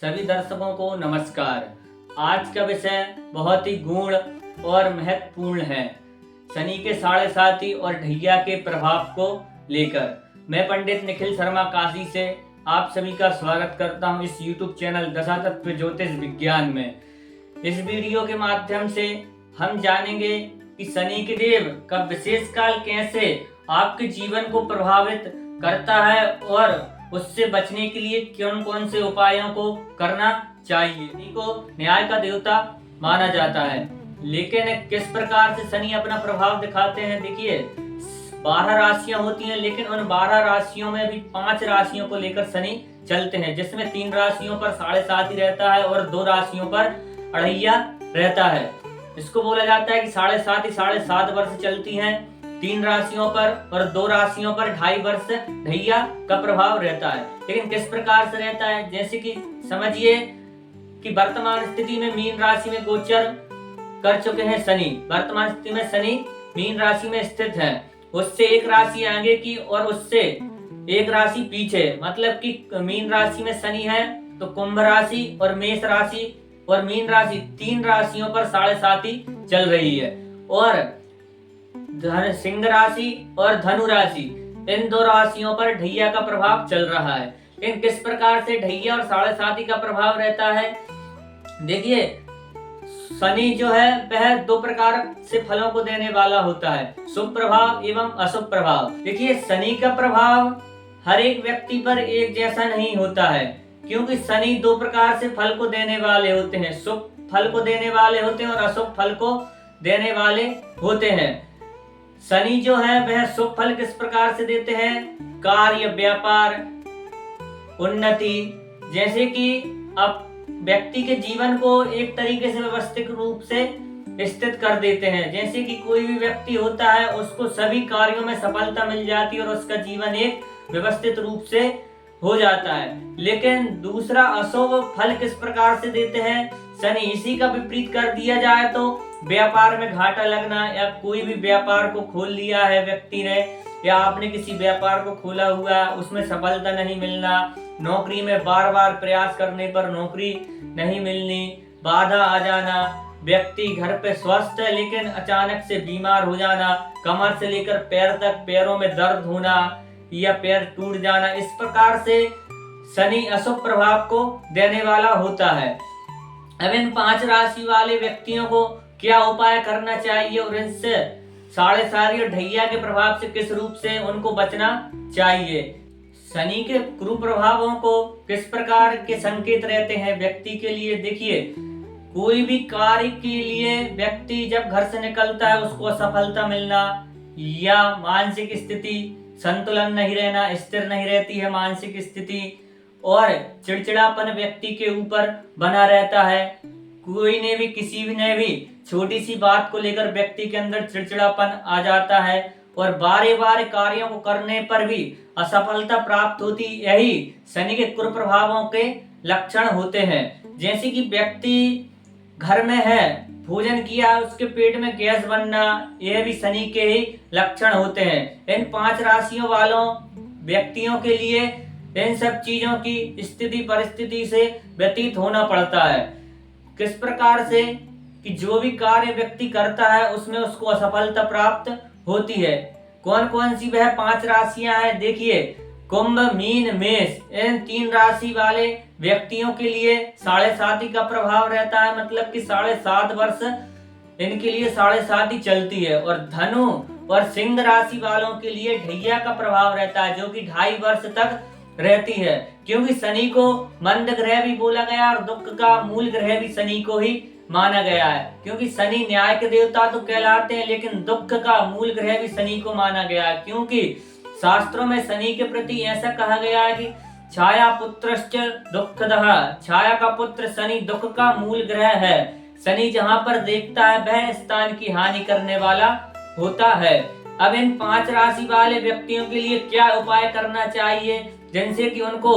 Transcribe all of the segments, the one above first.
सभी दर्शकों को नमस्कार। आज का विषय बहुत ही गूढ़ और महत्वपूर्ण है। शनि के साढ़े साथी और ढैया के प्रभाव को लेकर मैं पंडित निखिल शर्मा काशी से आप सभी का स्वागत करता हूं इस YouTube चैनल दशातत्व ज्योतिष विज्ञान में। इस वीडियो के माध्यम से हम जानेंगे कि शनि के देव का विशेष काल कैसे आपके जीवन को प्रभावित करता है और उससे बचने के लिए कौन कौन से उपायों को करना चाहिए। शनि को न्याय का देवता माना जाता है, लेकिन किस प्रकार से शनि अपना प्रभाव दिखाते हैं। देखिए, 12 राशियां होती हैं, लेकिन उन 12 राशियों में भी 5 राशियों को लेकर शनि चलते हैं, जिसमें 3 राशियों पर साढ़े सात ही रहता है और 2 राशियों पर अढ़ैया रहता है। इसको बोला जाता है कि साढ़े सात वर्ष चलती हैं 3 राशियों पर और 2 राशियों पर 2.5 वर्ष ढैया का प्रभाव रहता है। लेकिन किस प्रकार से रहता है, जैसे कि समझिए कि वर्तमान स्थिति में मीन राशि में गोचर कर चुके हैं शनि। वर्तमान स्थिति में शनि मीन राशि में स्थित है, उससे एक राशि आगे की और उससे एक राशि पीछे, मतलब कि मीन राशि में शनि है तो कुंभ राशि और मेष राशि और मीन राशि 3 राशियों पर साढ़े सात ही चल रही है। और सिंह राशि और धनु राशि, इन 2 राशियों पर ढैया का प्रभाव चल रहा है। लेकिन किस प्रकार से ढैया और साढ़े साती का प्रभाव रहता है। देखिए, शनि जो है वह 2 प्रकार से फलों को देने वाला होता है, शुभ प्रभाव एवं अशुभ प्रभाव। देखिए, शनि का प्रभाव हर एक व्यक्ति पर एक जैसा नहीं होता है, क्योंकि शनि 2 प्रकार से फल को देने वाले होते हैं, शुभ फल को देने वाले होते हैं और अशुभ फल को देने वाले होते हैं। शनि जो है वह शुभ फल किस प्रकार से देते हैं, कार्य, व्यापार, उन्नति, जैसे कि अब व्यक्ति के जीवन को एक तरीके से व्यवस्थित रूप से स्थित कर देते हैं। जैसे कि कोई भी व्यक्ति होता है, उसको सभी कार्यों में सफलता मिल जाती है और उसका जीवन एक व्यवस्थित रूप से हो जाता है। लेकिन दूसरा अशुभ फल किस प्रकार से देते हैं शनि, इसी का विपरीत कर दिया जाए तो व्यापार में घाटा लगना, या कोई भी व्यापार को खोल लिया है व्यक्ति ने, या आपने किसी व्यापार को खोला हुआ है उसमें सफलता नहीं मिलना, नौकरी में बार बार प्रयास करने पर नौकरी नहीं मिलनी, बाधा आ जाना, व्यक्ति घर पे स्वस्थ है लेकिन अचानक से बीमार हो जाना, कमर से लेकर पैर तक पैरों में दर्द होना या पैर टूट जाना, इस प्रकार से शनि अशुभ प्रभाव को देने वाला होता है। अब इन 5 राशि वाले व्यक्तियों को क्या उपाय करना चाहिए और इनसे साढ़े साती और ढैया के प्रभाव से किस रूप से उनको बचना चाहिए। शनि के कुप्रभावों को किस प्रकार के संकेत रहते हैं व्यक्ति के लिए। देखिए, कोई भी कार्य के लिए व्यक्ति जब घर से निकलता है उसको असफलता मिलना, या मानसिक स्थिति संतुलन नहीं रहना, स्थिर नहीं रहती है मानसिक स्थिति, और चिड़चिड़ापन व्यक्ति के ऊपर बना रहता है। कोई ने भी किसी ने भी छोटी सी बात को लेकर व्यक्ति के अंदर चिड़चिड़ापन आ जाता है और बारे बारे कार्यों को करने पर भी असफलता प्राप्त होती, यही शनि के कुप्रभावों के लक्षण होते हैं। जैसे कि व्यक्ति घर में है, भोजन किया, उसके पेट में गैस बनना, यह भी शनि के ही लक्षण होते हैं। इन 5 राशियों वालों व्यक्तियों के लिए इन सब चीजों की स्थिति परिस्थिति से व्यतीत होना पड़ता है। किस प्रकार से कि जो भी कार्य व्यक्ति करता है उसमें उसको असफलता प्राप्त होती है। कौन कौन सी वह 5 राशियां हैं। देखिए, कुंभ, मीन, मेष, इन 3 राशि वाले व्यक्तियों के लिए साढ़े साती का प्रभाव रहता है, मतलब कि 7.5 वर्ष इनके लिए साढ़े साती चलती है। और धनु और सिंह राशि वालों के लिए ढैया का प्रभाव रहता है, जो कि 2.5 वर्ष तक रहती है, क्योंकि शनि को मंद ग्रह भी बोला गया और दुख का मूल ग्रह भी शनि को ही माना गया है, क्योंकि शनि न्याय के देवता तो कहलाते हैं, लेकिन दुख का मूल ग्रह भी शनि को माना गया है। क्योंकि शास्त्रों में शनि के प्रति ऐसा कहा गया है कि छाया पुत्रश्च दुःखदः, छाया का पुत्र शनि दुख का मूल ग्रह है। शनि जहां पर देखता है वह स्थान की हानि करने वाला होता है। अब इन 5 राशि वाले व्यक्तियों के लिए क्या उपाय करना चाहिए, जिनसे कि उनको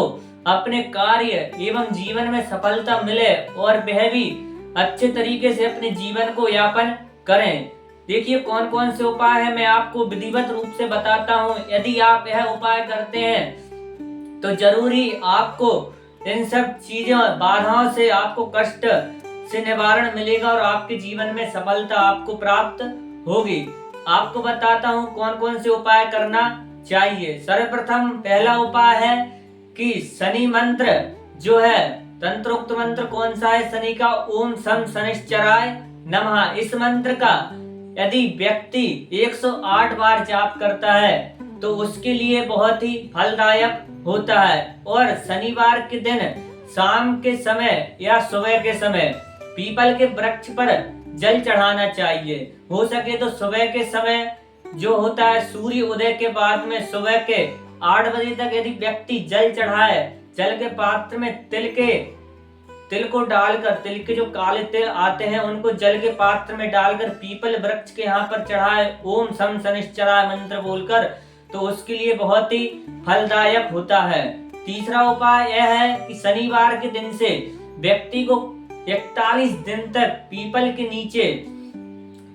अपने कार्य एवं जीवन में सफलता मिले और वह भी अच्छे तरीके से अपने जीवन को यापन करें। देखिए, कौन कौन से उपाय है मैं आपको विधिवत रूप से बताता हूँ। यदि आप यह उपाय करते हैं तो जरूरी आपको इन सब चीजों बाधाओं से आपको कष्ट से निवारण मिलेगा और आपके जीवन में सफलता आपको प्राप्त होगी। आपको बताता हूँ कौन कौन से उपाय करना चाहिए। सर्वप्रथम पहला उपाय है कि शनि मंत्र जो है, तंत्रोक्त मंत्र कौन सा है शनि का? ओम शं शनिश्चराय नमः। इस मंत्र का यदि व्यक्ति 108 बार जाप करता है तो उसके लिए बहुत ही फलदायक होता है। और शनिवार के दिन शाम के समय या सुबह के समय पीपल के वृक्ष पर जल चढ़ाना चाहिए। हो सके तो सुबह के समय जो होता है सूर्य उदय के बाद में सुबह के 8 बजे तक यदि व्यक्ति जल चढ़ाए, जल के पात्र में तिल को डालकर, तिल के जो काले तिल आते हैं उनको जल के पात्र में डालकर पीपल वृक्ष के यहाँ पर चढ़ाए ओम शं शनिश्चराय मंत्र बोलकर, तो उसके लिए बहुत ही फलदायक होता है। तीसरा उपाय यह है कि शनिवार के दिन से व्यक्ति को 41 दिन तक पीपल के नीचे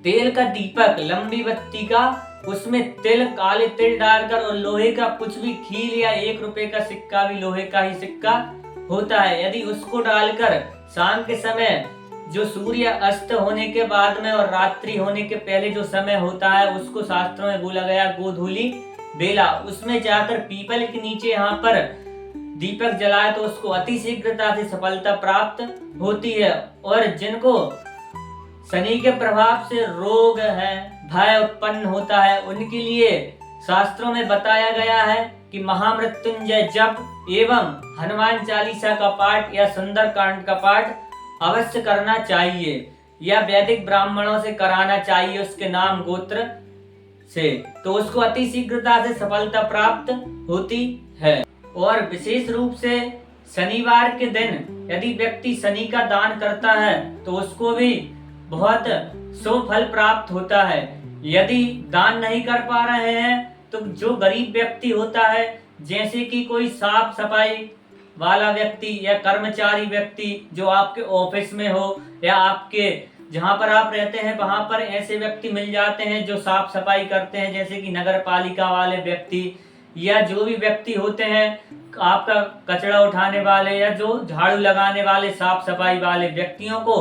तेल का दीपक, लंबी बत्ती का, उसमें तिल, काले तिल डालकर और लोहे का कुछ भी खील या 1 रुपए का सिक्का भी लोहे का ही सिक्का होता है, यदि उसको डालकर शाम के समय जो सूर्य अस्त होने के बाद में और रात्रि होने के पहले जो समय होता है उसको शास्त्रों में बोला गया गोधूली बेला, उसमें जाकर पीपल के नीचे यहाँ पर दीपक जलाए तो उसको अति शीघ्रता से सफलता प्राप्त होती है। और जिनको शनि के प्रभाव से रोग है, भय उत्पन्न होता है, उनके लिए शास्त्रों में बताया गया है कि महामृत्युंजय जप एवं हनुमान चालीसा का पाठ या सुंदर कांड का पाठ अवश्य करना चाहिए या वैदिक ब्राह्मणों से कराना चाहिए उसके नाम गोत्र से, तो उसको अति शीघ्रता से सफलता प्राप्त होती है। और विशेष रूप से शनिवार के दिन यदि व्यक्ति शनि का दान करता है तो उसको भी बहुत शुभ फल प्राप्त होता है। यदि दान नहीं कर पा रहे हैं तो जो गरीब व्यक्ति होता है, जैसे कि कोई साफ सफाई वाला व्यक्ति या कर्मचारी व्यक्ति जो आपके ऑफिस में हो या आपके जहां पर आप रहते हैं वहां पर ऐसे व्यक्ति मिल जाते हैं जो साफ सफाई करते हैं, जैसे कि नगर पालिका वाले व्यक्ति या जो भी व्यक्ति होते हैं आपका कचरा उठाने वाले या जो झाड़ू लगाने वाले साफ सफाई वाले व्यक्तियों को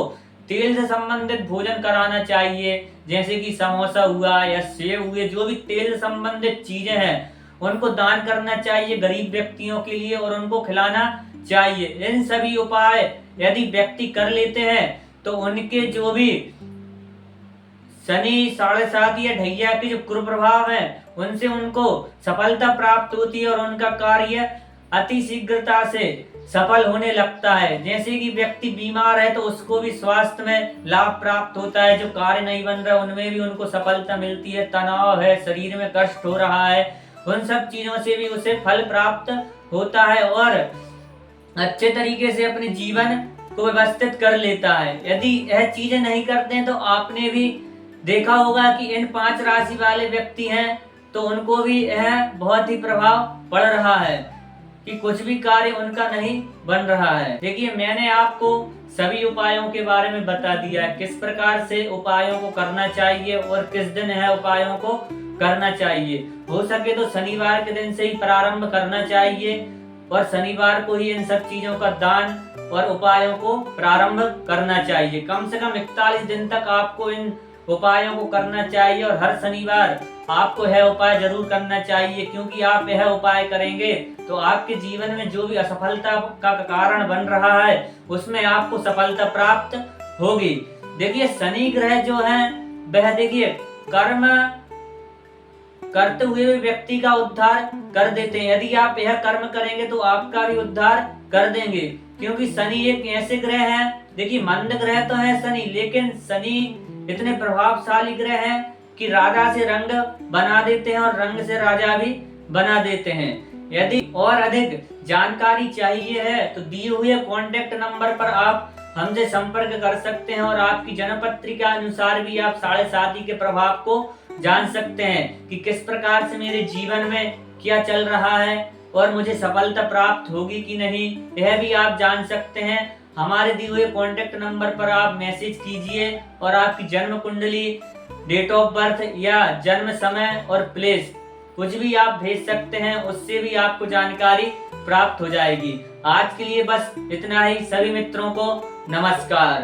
तेल से संबंधित भोजन कराना चाहिए, जैसे कि समोसा हुआ या सेव हुए, जो भी तेल से संबंधित चीजें हैं उनको दान करना चाहिए गरीब व्यक्तियों के लिए और उनको खिलाना चाहिए। इन सभी उपाय यदि व्यक्ति कर लेते हैं तो उनके जो भी शनि 7.5 या ढैया के जो कुप्रभाव हैं उनसे उनको सफलता प्राप्त होती है और उनका कार्य अति शीघ्रता से सफल होने लगता है। जैसे कि व्यक्ति बीमार है तो उसको भी स्वास्थ्य में लाभ प्राप्त होता है, जो कार्य नहीं बन रहा उनमें भी उनको सफलता मिलती है। तनाव है, शरीर में कष्ट हो रहा है, उन सब चीजों से भी उसे फल प्राप्त होता है और अच्छे तरीके से अपने जीवन को व्यवस्थित कर लेता है। यदि यह चीजें नहीं करते हैं तो आपने भी देखा होगा कि इन 5 राशि वाले व्यक्ति हैं तो उनको भी यह बहुत ही प्रभाव पड़ रहा है कि कुछ भी कार्य उनका नहीं बन रहा है। देखिए, मैंने आपको सभी उपायों के बारे में बता दिया है, किस प्रकार से उपायों को करना चाहिए और किस दिन है उपायों को करना चाहिए। हो सके तो शनिवार के दिन से ही प्रारंभ करना चाहिए और शनिवार को ही इन सब चीजों का दान और उपायों को प्रारंभ करना चाहिए। कम से कम 41 दिन तक आपको इन उपायों को करना चाहिए और हर शनिवार आपको यह उपाय जरूर करना चाहिए, क्योंकि आप यह उपाय करेंगे तो आपके जीवन में जो भी असफलता का कारण बन रहा है उसमें आपको सफलता प्राप्त होगी। देखिए, शनि ग्रह जो है वह देखिए कर्म करते हुए व्यक्ति का उद्धार कर देते हैं। यदि आप यह कर्म करेंगे तो आपका भी उद्धार कर देंगे, क्योंकि शनि एक ऐसे ग्रह है, देखिए मंद ग्रह तो है शनि, लेकिन शनि इतने प्रभावशाली ग्रह हैं कि राजा से रंग बना देते हैं और रंग से राजा भी बना देते हैं। यदि और अधिक जानकारी चाहिए है तो दिए हुए कॉन्टेक्ट नंबर पर आप हमसे संपर्क कर सकते हैं और आपकी जन्म पत्रिका अनुसार भी आप 7.5 के प्रभाव को जान सकते हैं कि किस प्रकार से मेरे जीवन में क्या चल रहा है और मुझे सफलता प्राप्त होगी कि नहीं, यह भी आप जान सकते हैं। हमारे दिए हुए कॉन्टेक्ट नंबर पर आप मैसेज कीजिए और आपकी जन्म कुंडली, डेट ऑफ बर्थ या जन्म समय और प्लेस कुछ भी आप भेज सकते हैं, उससे भी आपको जानकारी प्राप्त हो जाएगी। आज के लिए बस इतना ही। सभी मित्रों को नमस्कार।